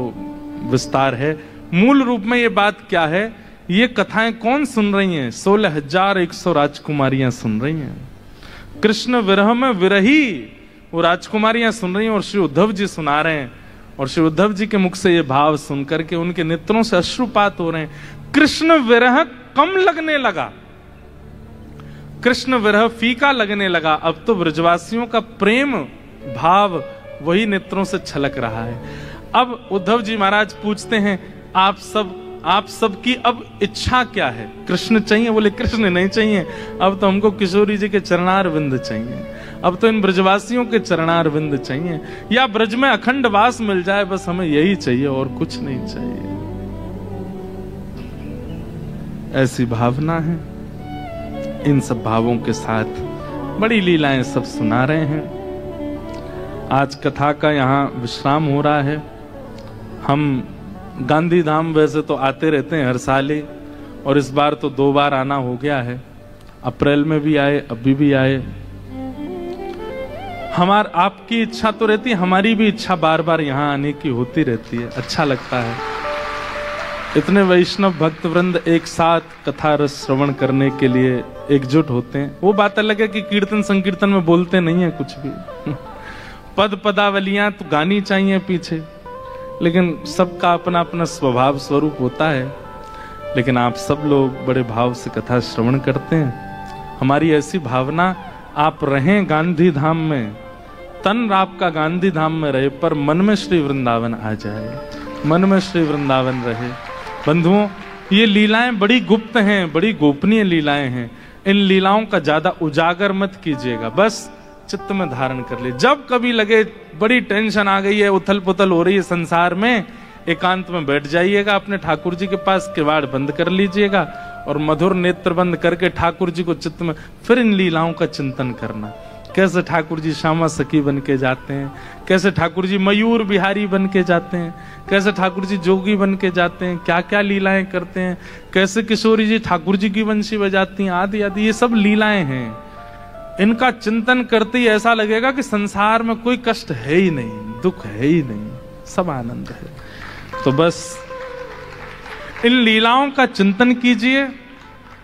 विस्तार है। मूल रूप में ये बात क्या है, ये कथाएं कौन सुन रही हैं? 16,100 राजकुमारियां सुन रही हैं। कृष्ण विरह में विरही वो राजकुमारियां सुन रही हैं और श्री उद्धव जी सुना रहे हैं। और श्री उद्धव जी के मुख से ये भाव सुनकर के उनके नेत्रों से अश्रुपात हो रहे हैं। कृष्ण विरह कम लगने लगा, कृष्ण विरह फीका लगने लगा। अब तो ब्रजवासियों का प्रेम भाव वही नेत्रों से छलक रहा है। अब उद्धव जी महाराज पूछते हैं, आप सबकी अब इच्छा क्या है? कृष्ण चाहिए? बोले कृष्ण नहीं चाहिए, अब तो हमको किशोरी जी के चरणार विंद चाहिए, अब तो इन ब्रजवासियों के चरणार विंद चाहिए, या ब्रज में अखंड वास मिल जाए, बस हमें यही चाहिए और कुछ नहीं चाहिए। ऐसी भावना है। इन सब भावों के साथ बड़ी लीलाएं सब सुना रहे हैं। आज कथा का यहाँ विश्राम हो रहा है। हम गांधी धाम वैसे तो आते रहते हैं हर साल ही, और इस बार तो 2 बार आना हो गया है। अप्रैल में भी आए, अभी भी आए। आपकी इच्छा तो रहती है, हमारी भी इच्छा बार बार यहाँ आने की होती रहती है। अच्छा लगता है, इतने वैष्णव भक्त वृंद एक साथ कथा रस श्रवण करने के लिए एकजुट होते हैं। वो बात अलग है कि कीर्तन संकीर्तन में बोलते नहीं है कुछ भी, पद पदावलियां तो गानी चाहिए पीछे, लेकिन सबका अपना अपना स्वभाव स्वरूप होता है। लेकिन आप सब लोग बड़े भाव से कथा श्रवण करते हैं। हमारी ऐसी भावना, आप रहें गांधी धाम में, तन आपका गांधी धाम में रहे, पर मन में श्री वृंदावन आ जाए, मन में श्री वृंदावन रहे। बंधुओं, ये लीलाएं बड़ी गुप्त हैं, बड़ी गोपनीय लीलाएं हैं। इन लीलाओं का ज्यादा उजागर मत कीजिएगा, बस चित्त में धारण कर ले। जब कभी लगे बड़ी टेंशन आ गई है, उथल पुथल हो रही है संसार में, एकांत में बैठ जाइएगा, अपने ठाकुर जी के पास किवाड़ बंद कर लीजिएगा और मधुर नेत्र बंद करके ठाकुर जी को चित्त में फिर इन लीलाओं का चिंतन करना। कैसे ठाकुर जी श्यामा सखी बन के जाते हैं, कैसे ठाकुर जी मयूर बिहारी बन के जाते हैं, कैसे ठाकुर जी जोगी बन के जाते हैं, क्या क्या लीलाएं करते हैं, कैसे किशोरी जी ठाकुर जी की वंशी बजाती हैं, आदि आदि। ये सब लीलाएं हैं। इनका चिंतन करते ही ऐसा लगेगा कि संसार में कोई कष्ट है ही नहीं, दुख है ही नहीं, सब आनंद है। तो बस इन लीलाओं का चिंतन कीजिए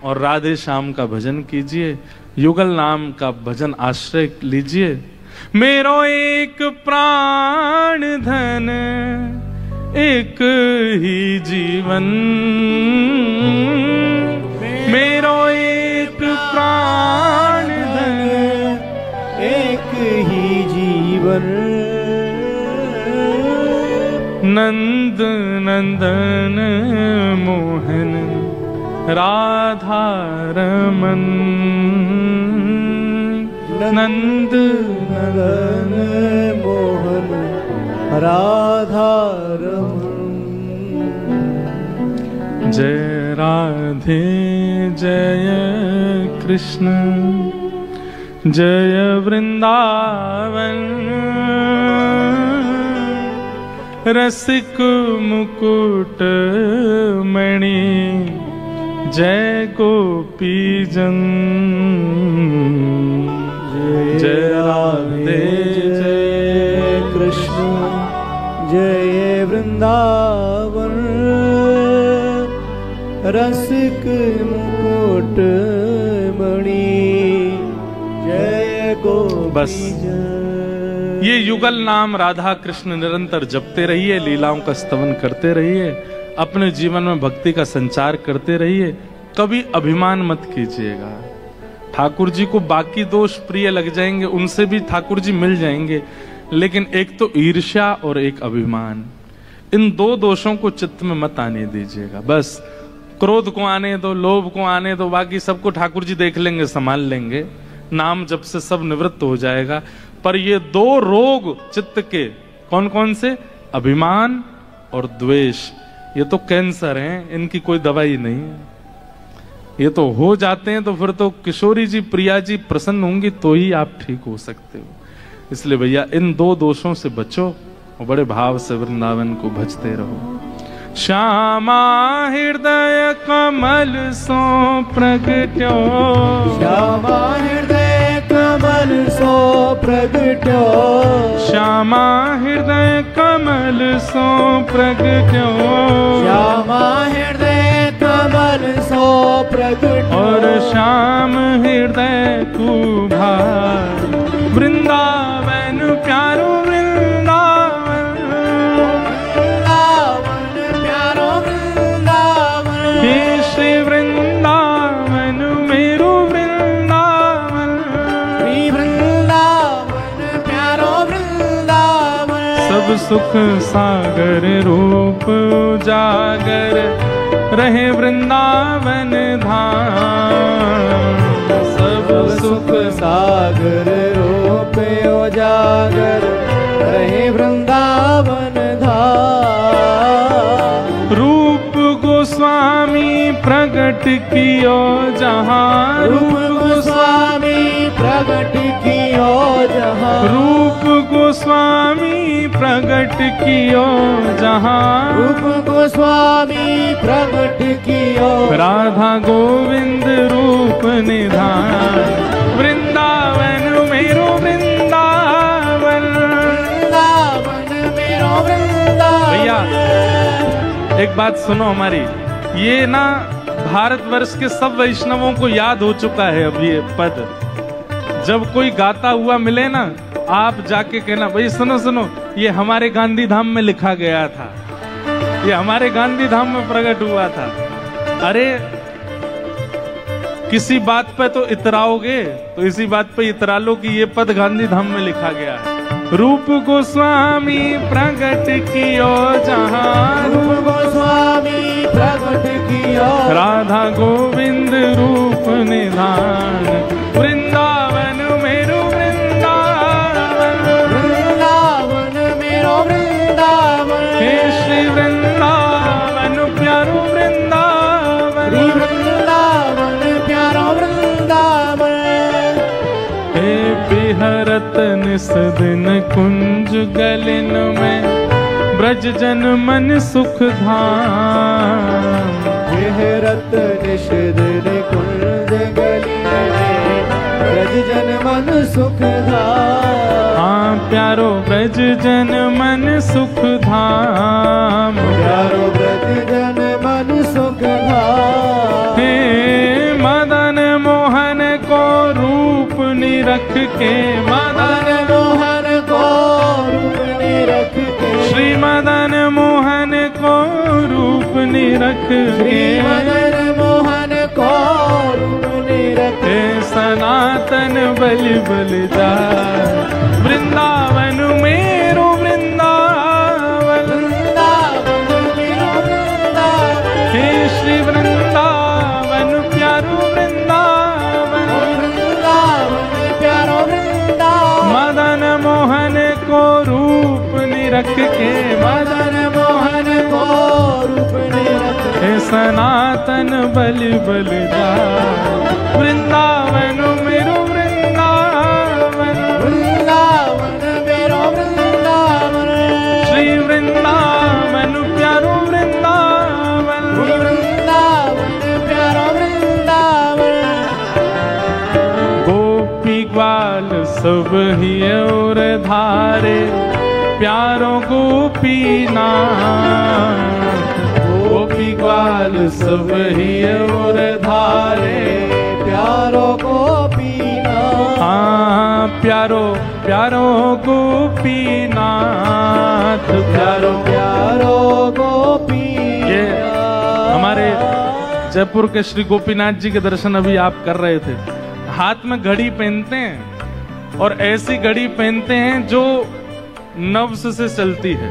और राधे श्याम का भजन कीजिए, युगल नाम का भजन आश्रय लीजिए। मेरो एक प्राण धन एक ही जीवन, मेरो एक प्राण धन एक ही जीवन, नंद नंदन मोहन राधा रमन, नंद नंदन मोहन राधा रमन। जय राधे जय कृष्ण जय वृंदावन, रसिक मुकुट मणि जय गोपी जन। जय राधे जय कृष्ण जय वृंदावन, रसिक मुकुट मणि जय गोपी बस ये युगल नाम राधा कृष्ण निरंतर जपते रहिए, लीलाओं का स्तवन करते रहिए, अपने जीवन में भक्ति का संचार करते रहिए, कभी अभिमान मत कीजिएगा। ठाकुर जी को बाकी दोष प्रिय लग जाएंगे, उनसे भी ठाकुर जी मिल जाएंगे, लेकिन एक तो ईर्ष्या और एक अभिमान, इन दो दोषों को चित्त में मत आने दीजिएगा। बस क्रोध को आने दो, लोभ को आने दो, बाकी सबको ठाकुर जी देख लेंगे, संभाल लेंगे, नाम जब से सब निवृत्त हो जाएगा। पर ये दो रोग चित्त के कौन कौन से? अभिमान और द्वेष, ये तो कैंसर हैं, इनकी कोई दवाई नहीं है। ये तो हो जाते हैं तो फिर तो किशोरी जी प्रिया जी प्रसन्न होंगी तो ही आप ठीक हो सकते हो। इसलिए भैया इन दो दोषों से बचो और बड़े भाव से वृंदावन को भजते रहो। श्यामा हृदय कमल सो प्रगट्यो, श्यामा हृदय कमल सो प्रगट्यो, श्यामा हृदय कमल सो प्रगट्यो, श्यामा हृदय कमल सो प्रगट्यो, और श्याम हृदय तू भार वृंदावन प्यारो वृंदावन, वृंदावन प्यारो वृंदावन, हे श्री वृंदावन मेरो वृंदावन, श्री वृंदावन प्यारो वृंदावन, सब सुख सागर रूप उजागर रहे वृंदावन धाम, सब सुख सागर रूप उजागर रहे वृंदावन धाम। रूप गोस्वामी प्रगट कियो जहाँ, रूप गोस्वामी प्रगट कियो जहाँ, रूप गोस्वामी प्रगट कियो जहाँ, रूप गोस्वामी प्रगट कियो, राधा गोविंद रूप निधान वृंदावन मेरो वृंदावन, वृंदावन मेरो वृंदावन। भैया एक बात सुनो हमारी, ये ना भारतवर्ष के सब वैष्णवों को याद हो चुका है अब ये पद। जब कोई गाता हुआ मिले ना, आप जाके कहना भाई सुनो सुनो, ये हमारे गांधी धाम में लिखा गया था, ये हमारे गांधी धाम में प्रकट हुआ था। अरे किसी बात पे तो इतराओगे तो इसी बात पे इतरा लो कि ये पद गांधी धाम में लिखा गया है। रूप गोस्वामी प्रगट कियो जहाँ, रूप गोस्वामी प्रगट कियो, राधा गोविंद रूप निधान वृंदावन मेरो वृंदावन, वृंदावन मेरो वृंदावन, हे श्री वृंदावन प्यारो वृंदावन, श्री वृंदावन प्यारो वृंदावन, हे बिहरत निस दिन कुंज गलिन में ब्रज जन मन सुख धाम, बिहरत निस दिन कुंज गलिन में ब्रज जन मन सुख धाम। हाँ प्यारो ब्रज जन मन सुख धाम, प्यारो ब्रज जन मन सुख धाम। हे मदन मोहन को रूप निरख के, मदन मोहन को रूप निरख के, श्री मदन मोहन को रूप निरख श्री के, मदन मोहन को रूप निरख के, हे सनातन बलि बलिदार वृंदावन मेरो वृंदावन, रख के मदन मोहन को रूप ने रख हे सनातन बलि बलिदार। वृंदावन मेरो वृंदावन, वृंदावन मेरो वृंदावन, श्री वृंदावन प्यारो वृंदावन, वृंदावन प्यारो वृंदावन। गोपी ग्वाल सब ही और धारे प्यारो गोपीनाथ। गोपी ग्वाल सब ही और धारे प्यारो गोपीनाथ। हाँ प्यारो प्यारो गोपीनाथ, प्यारो प्यारो गोपीनाथ। ये हमारे जयपुर के श्री गोपीनाथ जी के दर्शन अभी आप कर रहे थे। हाथ में घड़ी पहनते हैं और ऐसी घड़ी पहनते हैं जो नब्ज से चलती है,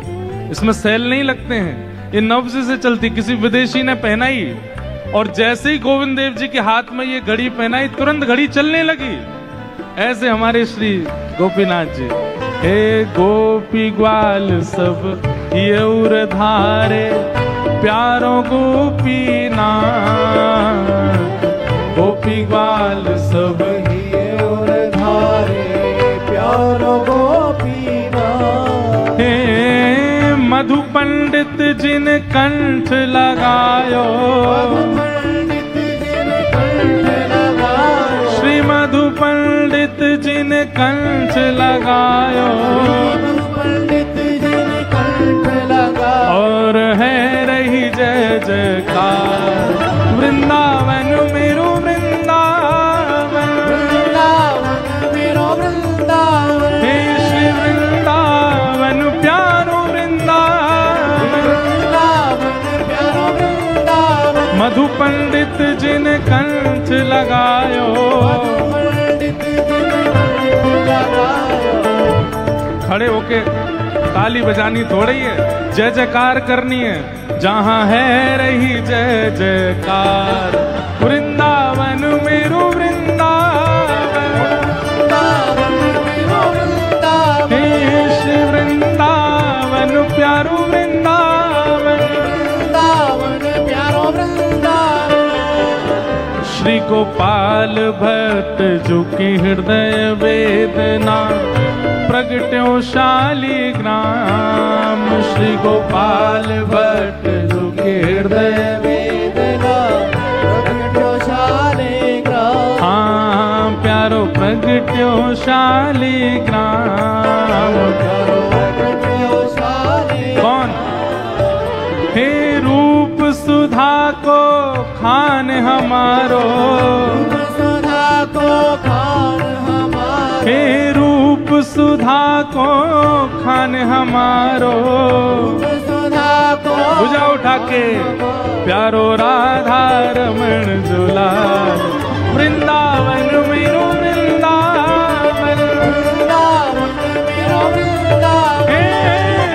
इसमें सेल नहीं लगते हैं, ये नब्ज से चलती। किसी विदेशी ने पहनाई और जैसे ही गोविंद देव जी के हाथ में ये घड़ी पहनाई तुरंत घड़ी चलने लगी। ऐसे हमारे श्री गोपीनाथ जी। हे गोपी ग्वाल सब ये उर धारे प्यारो गोपीनाथ। गोपी ग्वाल सब ही और धारे प्यारो गोपीनाथ। हे मधु पंडित जिन कंठ लगायो, पंडित जिन कंठ लगायो, श्री मधु पंडित जिन कंठ लगायो, पंडित जिन कंठ लगायो। और है रही जय जयकार। वृंदावन मेरो वृंदावन, वृंदावन मेरो वृंदावन, हे श्री वृंदावन प्यारो वृंदावन, वृंदावन प्यारो वृंदावन। मधु पंडित जिन कंठ लगायो। पंडित जिन कंठ लगायो। खड़े होके ताली बजानी थोड़ी है, जय जयकार करनी है। जहाँ है रही जय जयकार। वृंदावन मेरो वृंदावन, वृंदावन मेरो वृंदावन, हे श्री वृंदावन प्यारो वृंदावन, वृंदावन प्यारो वृंदावन। श्री गोपाल भट्ट जो की हृदय वेदना प्रगट्यो शालिग्राम। श्री गोपाल भट्ट जो की हृदय वेदना प्रगट्यो शालिग्राम। हाँ प्यारो प्रगट्यो शालिग्राम। प्यारो प्रगट्यो शालिग्राम। कौन? हे रूप सुधा को खान हमारो, सुधा को खान हमारो, हे रूप सुधा को खान हमारो। सुधा को भुजा उठा के प्यारो राधा रमण जुलाल। वृंदावन मेरो वृंदावन, वृंदावन मेरो वृंदावन, हे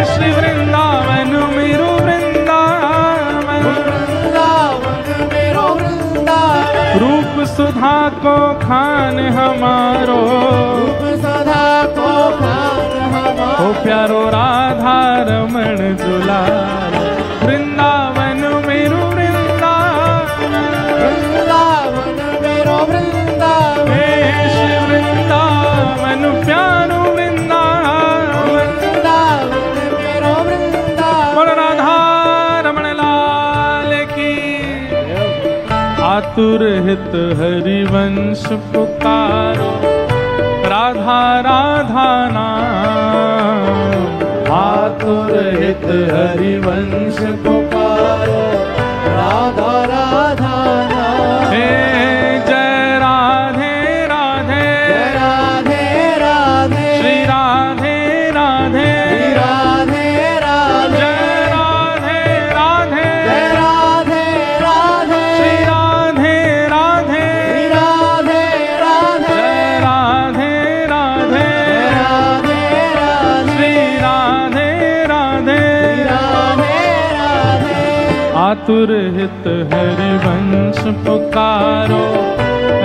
श्री वृंदावन मेरो वृंदावन। वृंदावन मेरो वृंदावन। रूप सुधा को खान हमारो, रूप सुधा को खान हमारो। ओ प्यारो राधा रमण जुलाल। वृंदावन मेरो वृंदावन, वृंदावन मेरो वृंदावन, हे श्री वृंदावन प्यारो वृंदावन। वृंदावन मेरो वृंदावन। बोलो राधा रमण लाल की। आतुर हित हरिवंश पुकारो, राधा राधा नाम। आतुर हित हरिवंश पुकारो, राधा राधा नाम। हे जय राधे राधे, जय राधे राधे, श्री राधे राधे, श्री राधे राधे, जय राधे राधे, जय राधे राधे, श्री राधे राधे, श्री राधे राधे, जय राधे राधे, राधे राधे, श्री राधे राधे, राधे राधे। आतुर हित हरिवंश पुकारो,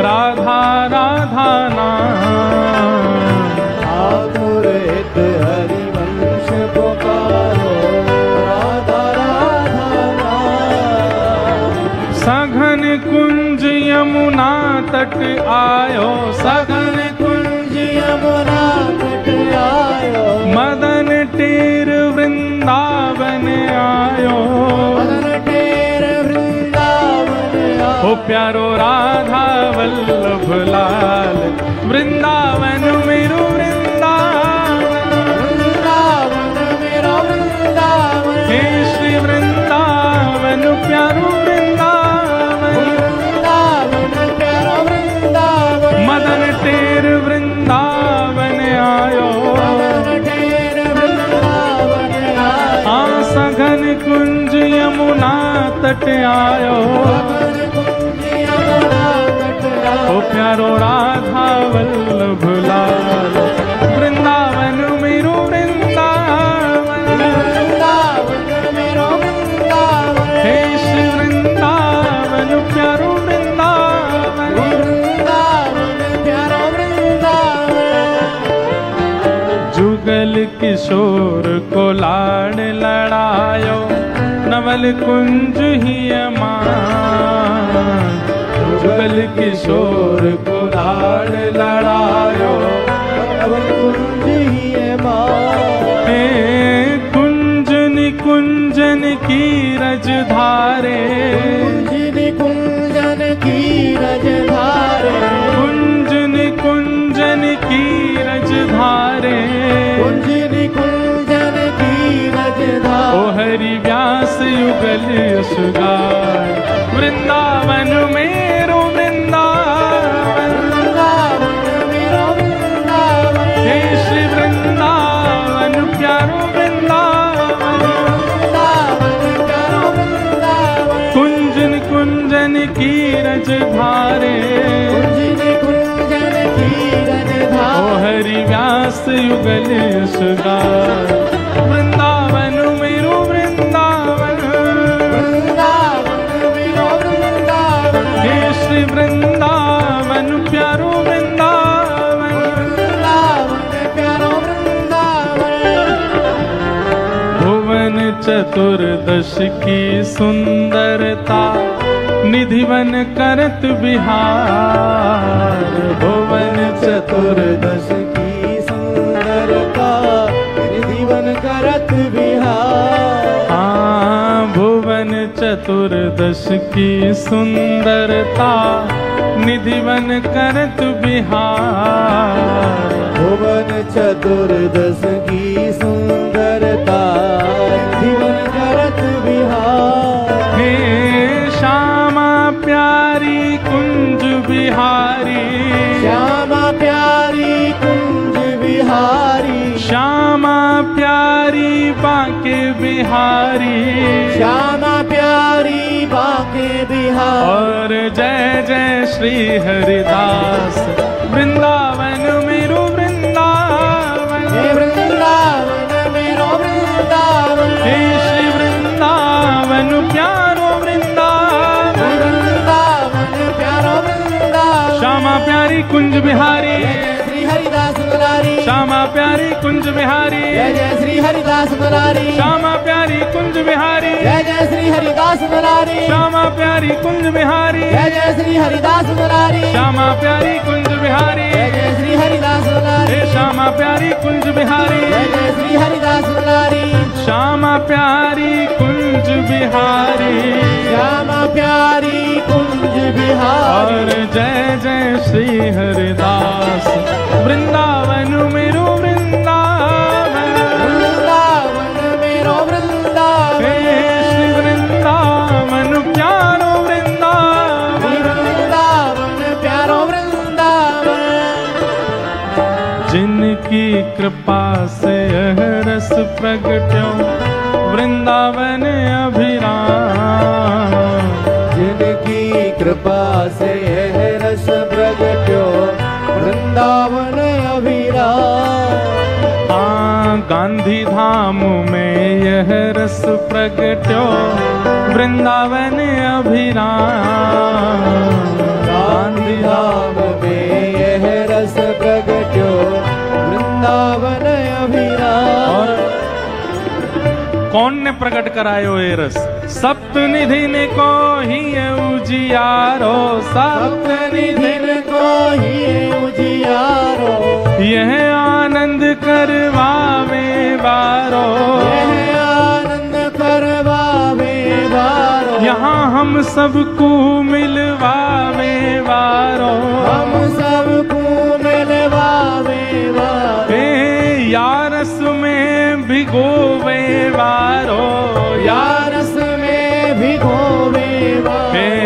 राधा राधा नाम। आतुर हित हरिवंश पुकारो, तट आयो, सघन कुंज यमुना तट आयो, मदन टेर वृंदावन आयो, मदन टेर वृंदावन आयो। ओ प्यारो राधा वल्लभ लाल, वृंदावन मेरो वृंदावन, वृंदावन मेरो वृंदावन, हे श्री वृंदावन प्यारो वृंदावन, वृंदावन प्यारो वृंदावन, मदन टेर वृंदावन आयो, मदन टेर वृंदावन आयो, हाँ सघन कुंज यमुना तट आयो, सघन कुंज यमुना तट आयो। ओ प्यारो राधा वल्लभ लाल, वृंदावन मेरो वृंदावन, वृंदावन मेरो वृंदावन, हे श्री वृंदावन प्यारो वृंदावन, वृंदावन प्यारो वृंदावन। जुगल किशोर को लाड लड़ायो, नवल कुंज ही अमान, जुगल किशोर को लाड लड़ायो, नवल कुंज ही अमान, हे कुंजन कुंजन की रज धारे, कुंजन कुंजन की रज धारे, कुंजन कुंजन की रज धारे, कुंजन कुंजन की रज धारे। ओ हरि व्यास युगल सुगार, वृंदावन मेरो वृंदावन, वृंदावन मेरो वृंदावन, हे श्री वृंदावन प्यारो वृंदावन, वृंदावन प्यारो वृंदावन, कुंजन कुंजन की रज धारे, कुंजन कुंजन की रज ओ धारे। हरि व्यास युगल सुगार, वृंदावन मेरो वृंदावन, वृंदावन मेरो वृंदावन, हे श्री वृंदावन प्यारो वृंदावन, वृंदावन प्यारो वृंदावन। भुवन चतुर्दश की सुंदरता, निधिवन करत बिहार, भुवन चतुर्दश की सुंदरता, निधिवन करत बिहार। हाँ भुवन चतुर्दश की सुंदरता, निधिवन करत बिहार, भुवन चतुर्दश की सुंदरता, निधिवन करत बिहार। हे श्यामा प्यारी कुंज बिहारी, श्यामा प्यारी कुंज बिहारी, श्यामा प्यारी बांके बिहारी, श्यामा प्यारी बांके बिहार। और जय जय श्री हरिदास, वृंदावन मेरो वृंदावन, हे वृंदावन मेरो वृंदावन, हे श्री वृंदावन प्यारो वृंदावन, वृंदावन प्यारो वृंदावन। श्यामा प्यारी कुंज बिहारी, जय श्री हरिदास मुरारी, श्यामा प्यारी कुंज बिहारी, जय जय श्री हरिदास मुरारी, श्यामा प्यारी कुंज बिहारी, जय जय श्री हरिदास मुरारी, श्यामा प्यारी कुंज बिहारी, जय जय श्री हरिदास मुरारी, श्यामा प्यारी कुंज बिहारी, जय जय श्री हरिदास मुरारी, हे श्यामा प्यारी कुंज बिहारी, जय जय श्री हरिदास मुरारी, श्यामा प्यारी कुंज बिहारी, श्यामा प्यारी कुंज और बिहारी। जय जय श्री हरिदास, वृंदावन मेरो वृंदावन, वृंदावन मेरो वृंदावन, हे श्री वृंदावन प्यारो वृंदावन, वृंदावन प्यारो वृंदावन। जिनकी कृपा से यह रस प्रगट्यो, वृंदावन अभिराम, जिनकी कृपा से यह रस प्रगट्यो, वृंदावन अभिराम। हाँ गांधी धाम में यह रस प्रगट्यो, वृंदावन अभिराम, गांधी धाम में यह रस प्रगट्यो, वृंदावन अभिराम। और कौन ने प्रकट करायो ये रस? सब सप्तनिधि को ही उजियारो, सप्तनिधि को ही उजियारो, यह आनंद करवावे बारो, यह आनंद करवावे बारो, यहाँ हम सबको मिलवावे बारो, हम सबको मिलवावे बारो, यारस में भिगोवे बारो, यारस में भिगोवे बारो,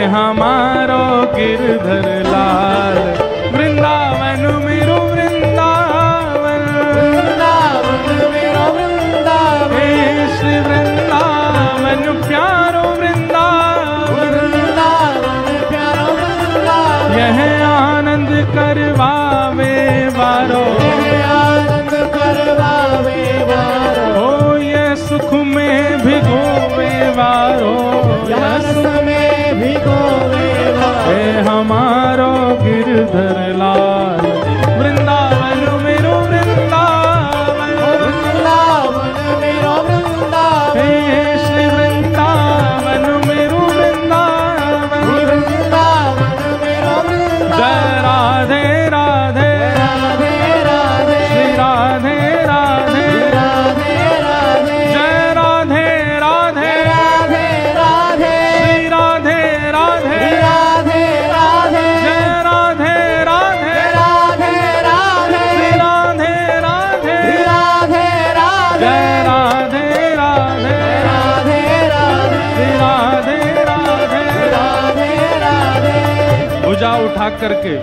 हमारो गिरधर लाल वृंदावन मेरो वृंदावन, वृंदावन मेरो वृंदावन, श्री वृंदावन प्यारो वृंदावन, वृंदावन प्यारो वृंदावन, यह आनंद करवावे बारो, यह आनंद करवावे बारो, ओ ये सुख में भिगोवे बारो, यारस में भिगोवे बारो, हमारो गिरधर लाल वृंदावन मेरो वृंदावन, वृंदावन मेरो वृंदावन, श्री वृंदावन मेरो वृंदावन, वृंदावन मेरो वृंदावन, जय राधे राधे राधे राधे, श्री राधे राधे राधे राधे, जय राधे राधे राधे राधे, श्री राधे राधे राधे राधे, जय राधे राधे राधे राधे, श्री राधे राधे राधे राधे, जय राधे राधे राधे राधे, श्री राधे राधे राधे राधे, भुजा उठा करके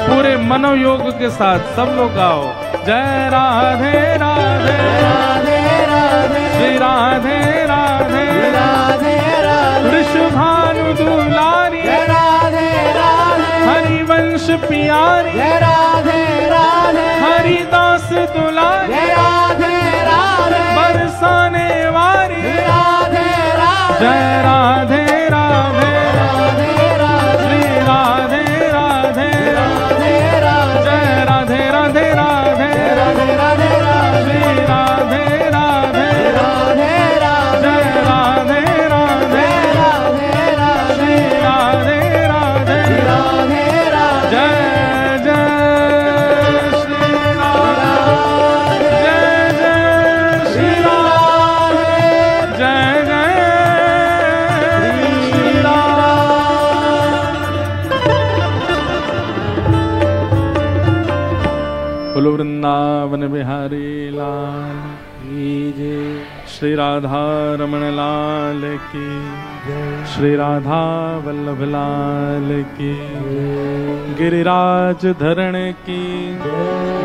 पूरे मनोयोग के साथ सब लोग गाओ, जय राधे राधे राधे राधे, श्री राधे राधे राधे राधे, वृषभानु दुलारी राधे राधे, हरिवंश प्यारी राधे राधे, हरिदास दुलारी राधे राधे, बरसाने वारी, राधे राधे, जय राधे राधे राधे राधे, श्री राधे राधे राधे राधे, जय राधे राधे राधे राधे राधे राधे, श्री राधे राधे राधे राधे, जय राधे राधे राधे राधे, श्री राधे राधे राधे राधे, जय जय श्री राम, जय जय श्री राम, जय जय श्री राम। बोलो वृंदावन बिहारी लाल की जय, श्री राधा रमण लाल की, श्री राधा वल्लभ लाल की, गिरिराज धरण की,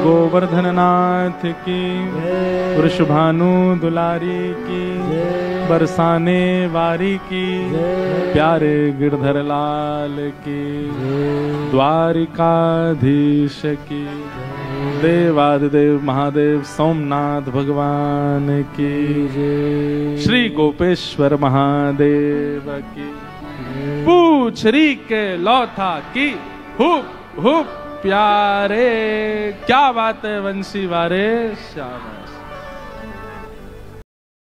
गोवर्धन नाथ की, वृषभानु दुलारी की, बरसाने वारी की, प्यारे गिरधर लाल की, द्वारिकाधीश की, देवादिदेव महादेव सोमनाथ भगवान की, श्री गोपेश्वर महादेव की, पूछरी के लौथा की, हुप हुप प्यारे, क्या बात है वंशी वारे श्याम।